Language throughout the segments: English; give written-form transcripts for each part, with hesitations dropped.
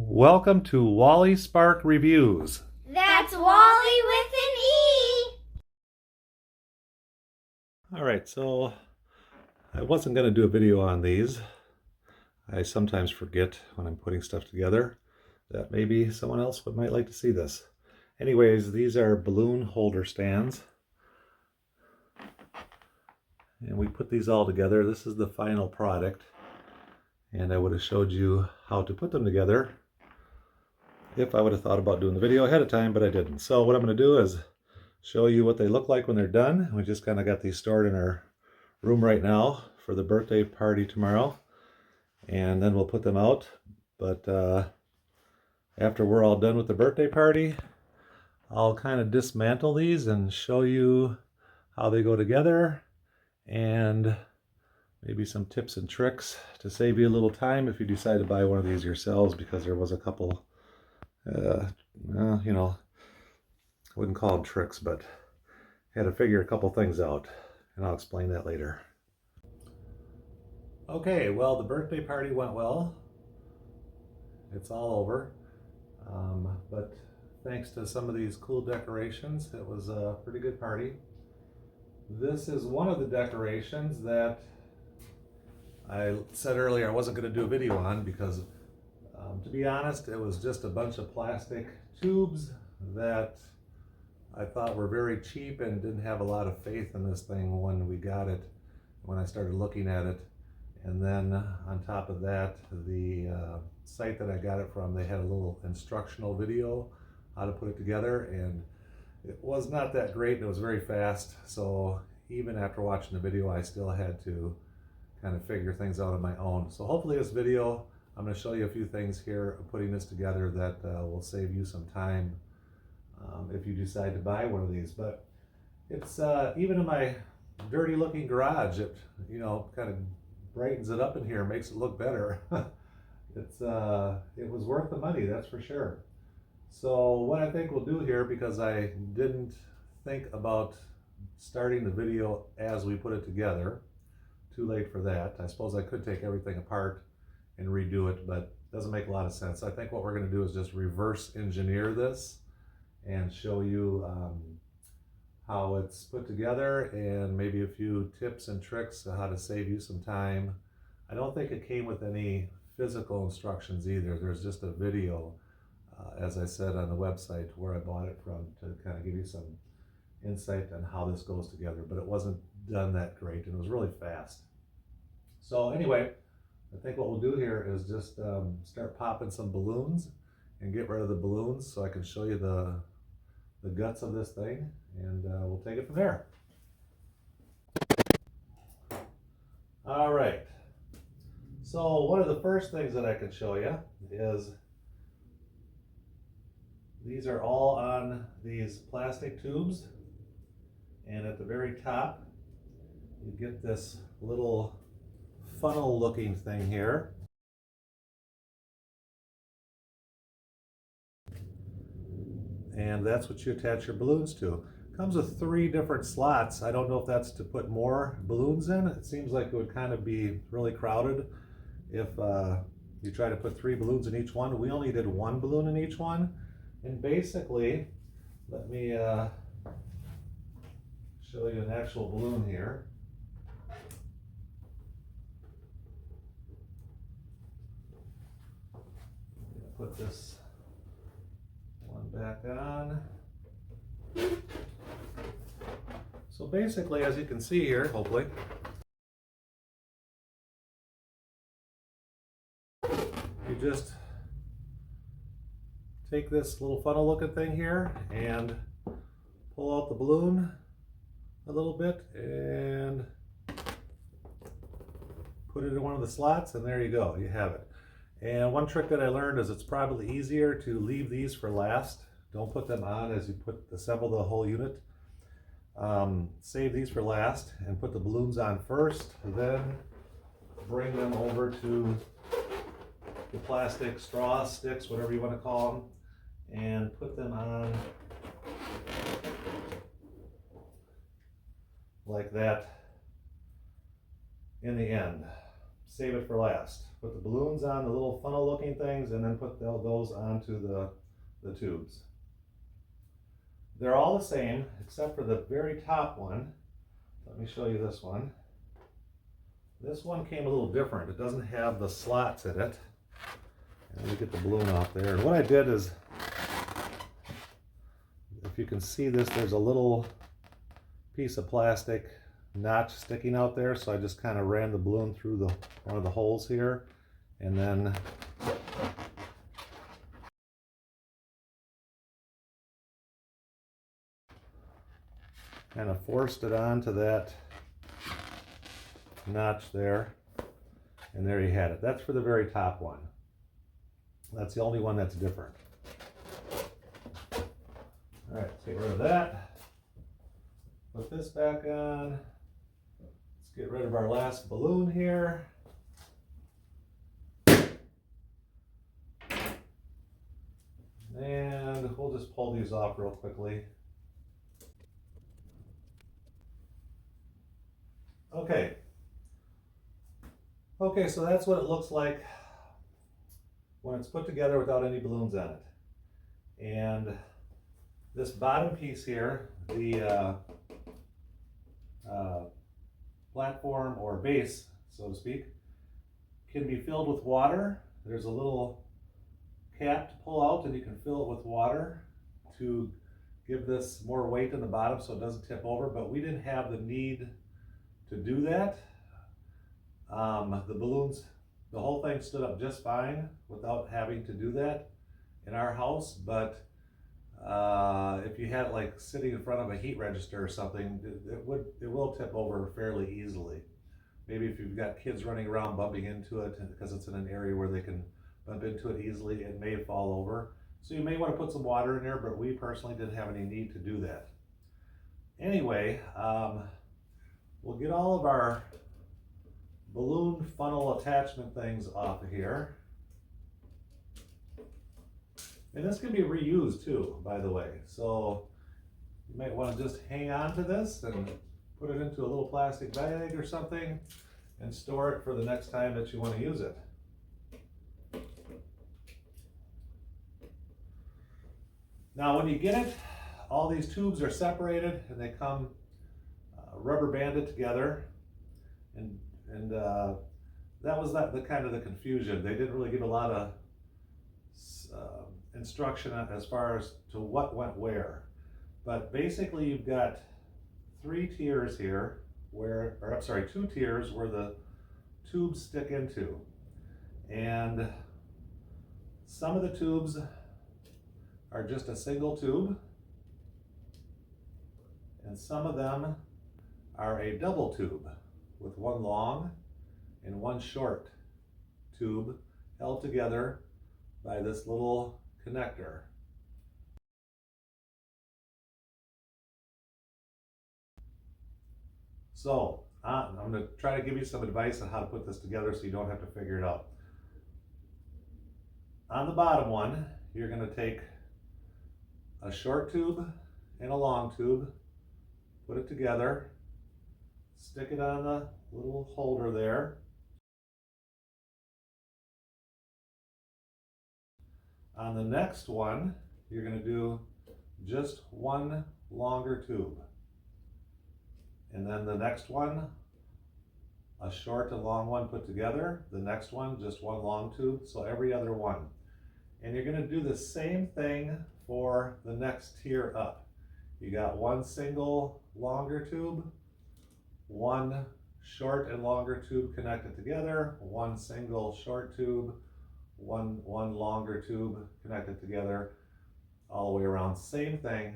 Welcome to Wally Spark Reviews. That's Wally with an E! Alright, so I wasn't going to do a video on these. I sometimes forget when I'm putting stuff together that maybe someone else might like to see this. Anyways, these are balloon holder stands. And we put these all together. This is the final product. And I would have showed you how to put them together if I would have thought about doing the video ahead of time, but I didn't. So what I'm going to do is show you what they look like when they're done. We just kind of got these stored in our room right now for the birthday party tomorrow, and then we'll put them out. But after we're all done with the birthday party, I'll kind of dismantle these and show you how they go together, and maybe some tips and tricks to save you a little time if you decide to buy one of these yourselves, because there was a couple I wouldn't call them tricks, but I had to figure a couple things out, and I'll explain that later. Okay, well, the birthday party went well. It's all over. But thanks to some of these cool decorations, it was a pretty good party. This is one of the decorations that I said earlier I wasn't going to do a video on because, to be honest, it was just a bunch of plastic tubes that I thought were very cheap and didn't have a lot of faith in this thing when we got it, when I started looking at it. And then on top of that, the site that I got it from, they had a little instructional video how to put it together, and it was not that great. It was very fast, so even after watching the video, I still had to kind of figure things out on my own. So hopefully this video, I'm going to show you a few things here putting this together that will save you some time if you decide to buy one of these. But it's even in my dirty looking garage, it kind of brightens it up in here, makes it look better. It was worth the money, that's for sure. So what I think we'll do here, because I didn't think about starting the video as we put it together, too late for that. I suppose I could take everything apart and redo it, but it doesn't make a lot of sense. I think what we're going to do is just reverse engineer this and show you how it's put together, and maybe a few tips and tricks on how to save you some time. I don't think it came with any physical instructions either. There's just a video, as I said, on the website where I bought it from, to kind of give you some insight on how this goes together, but it wasn't done that great and it was really fast. So anyway, I think what we'll do here is just start popping some balloons and get rid of the balloons so I can show you the guts of this thing, and we'll take it from there. All right, so one of the first things that I can show you is these are all on these plastic tubes, and at the very top you get this little funnel looking thing here. And that's what you attach your balloons to. Comes with 3 different slots. I don't know if that's to put more balloons in. It seems like it would kind of be really crowded if you try to put 3 balloons in each one. We only did 1 balloon in each one. And basically, let me show you an actual balloon here. Put this one back on. So basically, as you can see here, hopefully, you just take this little funnel looking thing here and pull out the balloon a little bit and put it in one of the slots, and there you go, you have it. And one trick that I learned is it's probably easier to leave these for last. Don't put them on as you assemble the whole unit. Save these for last and put the balloons on first, then bring them over to the plastic straw sticks, whatever you want to call them, and put them on like that in the end. save it for last. Put the balloons on the little funnel looking things and then put those onto the tubes. They're all the same except for the very top one. Let me show you this one. This one came a little different. It doesn't have the slots in it. Let me get the balloon off there. And what I did is, if you can see this, there's a little piece of plastic notch sticking out there. So I just kind of ran the balloon through one of the holes here and then kind of forced it onto that notch there, and there you had it. That's for the very top one. That's the only one that's different. All right, let's get rid of that. Put this back on. Let's get rid of our last balloon here. And we'll just pull these off real quickly. Okay. Okay, so that's what it looks like when it's put together without any balloons on it. And this bottom piece here, the platform or base, so to speak, can be filled with water. There's a little cap to pull out and you can fill it with water to give this more weight in the bottom so it doesn't tip over, but we didn't have the need to do that. The balloons, the whole thing stood up just fine without having to do that in our house, but if you had it like sitting in front of a heat register or something, it will tip over fairly easily. Maybe if you've got kids running around bumping into it because it's in an area where they can bump into it easily, it may fall over. So you may want to put some water in there, but we personally didn't have any need to do that. Anyway, we'll get all of our balloon funnel attachment things off of here. And this can be reused too, by the way. So you might want to just hang on to this and put it into a little plastic bag or something and store it for the next time that you want to use it. Now when you get it, all these tubes are separated and they come rubber banded together, and that was the kind of the confusion. They didn't really give a lot of instruction as far as to what went where. But basically you've got two tiers where the tubes stick into. And some of the tubes are just a single tube, and some of them are a double tube with one long and one short tube held together by this little connector. So I'm going to try to give you some advice on how to put this together so you don't have to figure it out. On the bottom one, you're going to take a short tube and a long tube, put it together, stick it on the little holder there. On the next one, you're going to do just one longer tube. And then the next one, a short and long one put together. The next one, just one long tube. So every other one. And you're going to do the same thing for the next tier up. You got one single longer tube, one short and longer tube connected together, one single short tube, one longer tube connected together, all the way around. Same thing.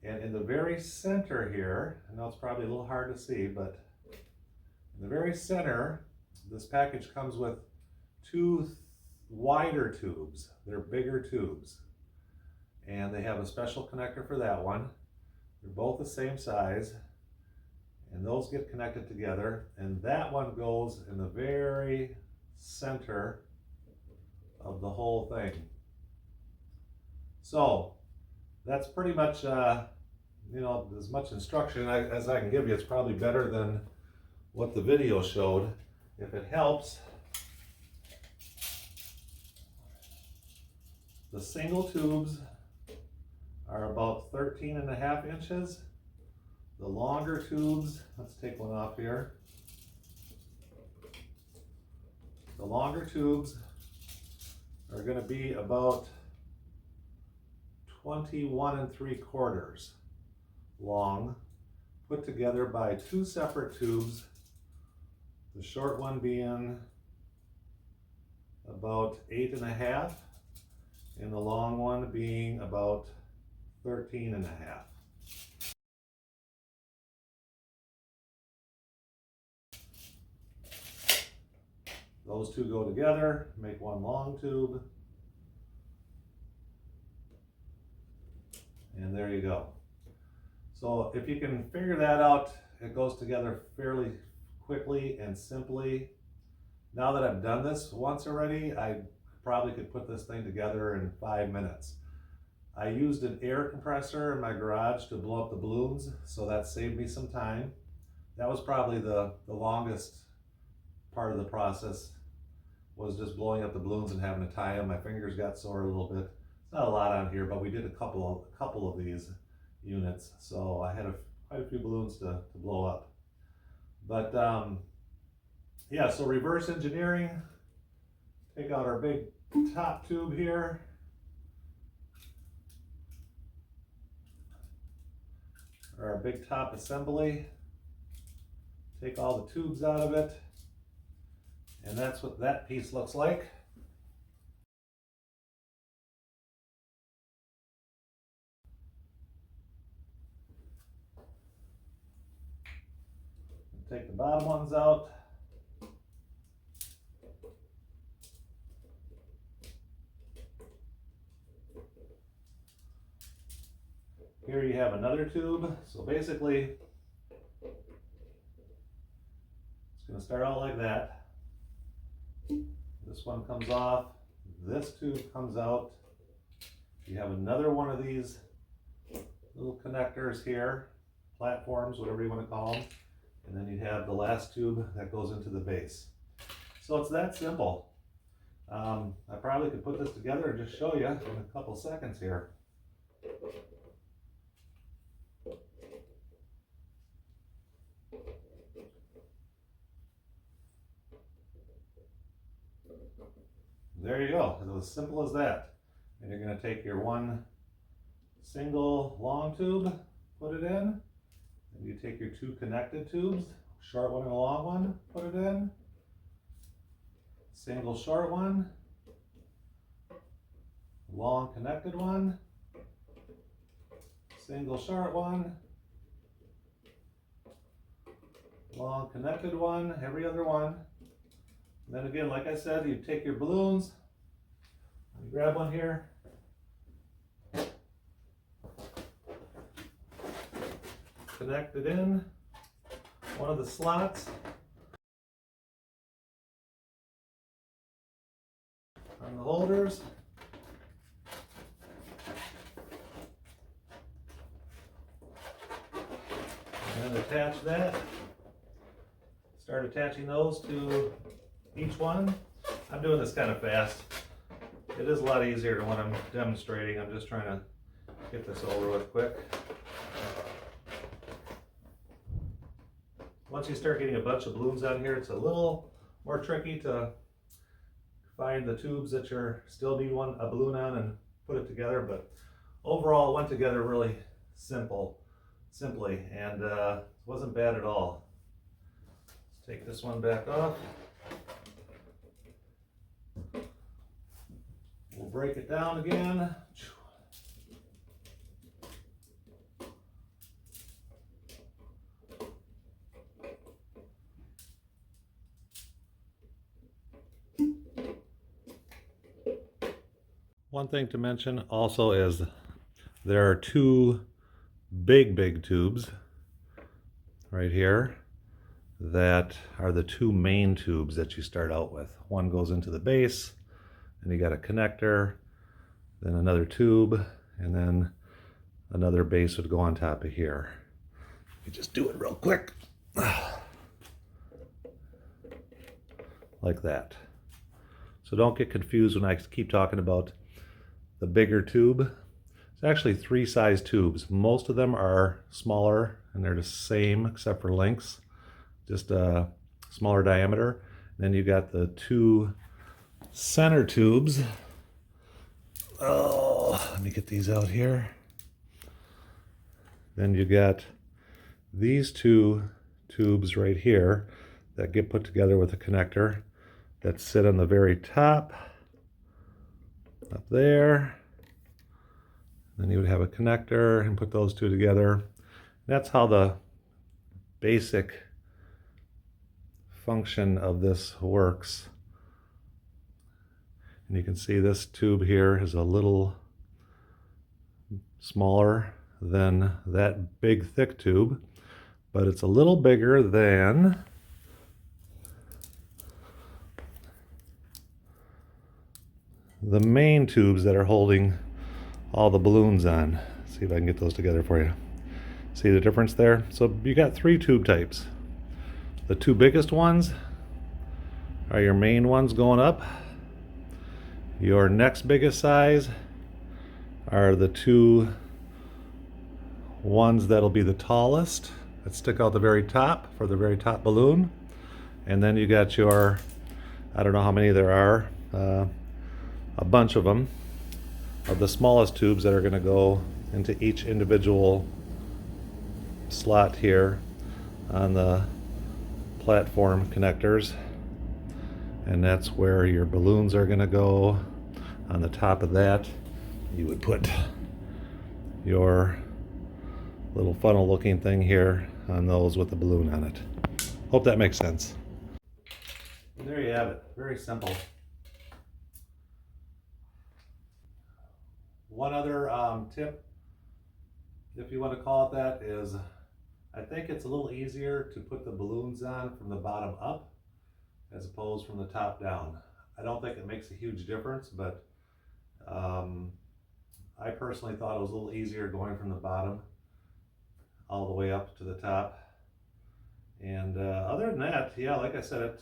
And in the very center here, I know it's probably a little hard to see, but in the very center, this package comes with two wider tubes. They're bigger tubes. And they have a special connector for that one. They're both the same size. And those get connected together. And that one goes in the very center of the whole thing. So that's pretty much, as much instruction as I can give you. It's probably better than what the video showed. If it helps, The single tubes are about 13.5 inches. The longer tubes, let's take one off here. The longer tubes are going to be about 21.75 long, put together by two separate tubes. The short one being about 8.5, and the long one being about 13.5. Those two go together, make one long tube, and there you go. So if you can figure that out, it goes together fairly quickly and simply. Now that I've done this once already, I probably could put this thing together in 5 minutes. I used an air compressor in my garage to blow up the balloons, so that saved me some time. That was probably the longest part of the process, was just blowing up the balloons and having to tie them. My fingers got sore a little bit. It's not a lot on here, but we did a couple of these units, so I had quite a few balloons to blow up. But yeah, so reverse engineering. Take out our big top tube here. Our big top assembly. Take all the tubes out of it. And that's what that piece looks like. Take the bottom ones out. Here you have another tube. So basically, it's going to start out like that. This one comes off. This tube comes out. You have another one of these little connectors here, platforms, whatever you want to call them. And then you have the last tube that goes into the base. So it's that simple. I probably could put this together and just show you in a couple seconds here. There you go. It's as simple as that. And you're going to take your one single long tube, put it in, and you take your two connected tubes, short one and a long one, put it in, single short one, long connected one, single short one, long connected one, every other one. And then again, like I said, you take your balloons, you grab one here, connect it in one of the slots on the holders. And then attach that. Start attaching those to each one. I'm doing this kind of fast. It is a lot easier than what I'm demonstrating. I'm just trying to get this over with quick. Once you start getting a bunch of balloons on here, it's a little more tricky to find the tubes that you're still need a balloon on and put it together. But overall, it went together really simply, and it wasn't bad at all. Let's take this one back off. We'll break it down again. One thing to mention also is there are two big tubes right here that are the two main tubes that you start out with. One goes into the base, and you got a connector, then another tube, and then another base would go on top of here. You just do it real quick. Like that. So don't get confused when I keep talking about the bigger tube. It's actually 3 size tubes. Most of them are smaller and they're the same except for lengths, just a smaller diameter. And then you got the 2 center tubes. Oh, let me get these out here. Then you got these 2 tubes right here that get put together with a connector that sit on the very top, up there. Then you would have a connector and put those 2 together. That's how the basic function of this works. And you can see this tube here is a little smaller than that big thick tube, but it's a little bigger than the main tubes that are holding all the balloons on. Let's see if I can get those together for you. See the difference there? So you got 3 tube types. The 2 biggest ones are your main ones going up. Your next biggest size are the 2 ones that'll be the tallest, that stick out the very top for the very top balloon. And then you got your, I don't know how many there are, a bunch of them, of the smallest tubes that are going to go into each individual slot here on the platform connectors. And that's where your balloons are going to go. On the top of that, you would put your little funnel looking thing here on those with the balloon on it. Hope that makes sense. And there you have it. Very simple. One other tip, if you want to call it that, is I think it's a little easier to put the balloons on from the bottom up as opposed from the top down. I don't think it makes a huge difference, but I personally thought it was a little easier going from the bottom all the way up to the top. And other than that, yeah, like I said,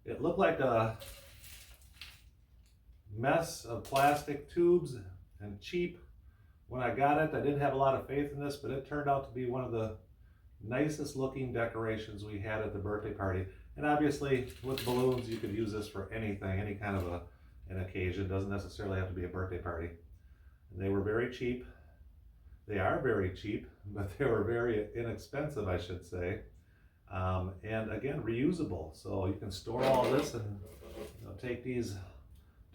it looked like a mess of plastic tubes and cheap. When I got it, I didn't have a lot of faith in this, but it turned out to be one of the nicest looking decorations we had at the birthday party. And obviously with balloons, you could use this for anything, any kind of an occasion. It doesn't necessarily have to be a birthday party. And they were very cheap. They are very cheap, but they were very inexpensive, I should say. And again, reusable. So you can store all this and take these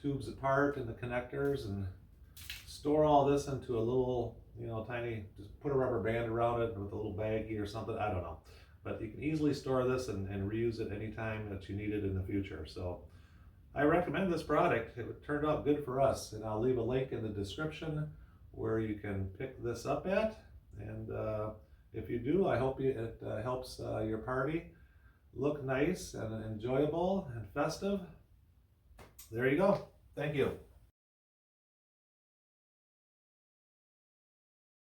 tubes apart and the connectors and store all this into a little, tiny, just put a rubber band around it with a little baggie or something, I don't know. But you can easily store this and reuse it anytime that you need it in the future. So I recommend this product. It turned out good for us, and I'll leave a link in the description where you can pick this up at. And if you do, I hope it helps your party look nice and enjoyable and festive. There you go. Thank you.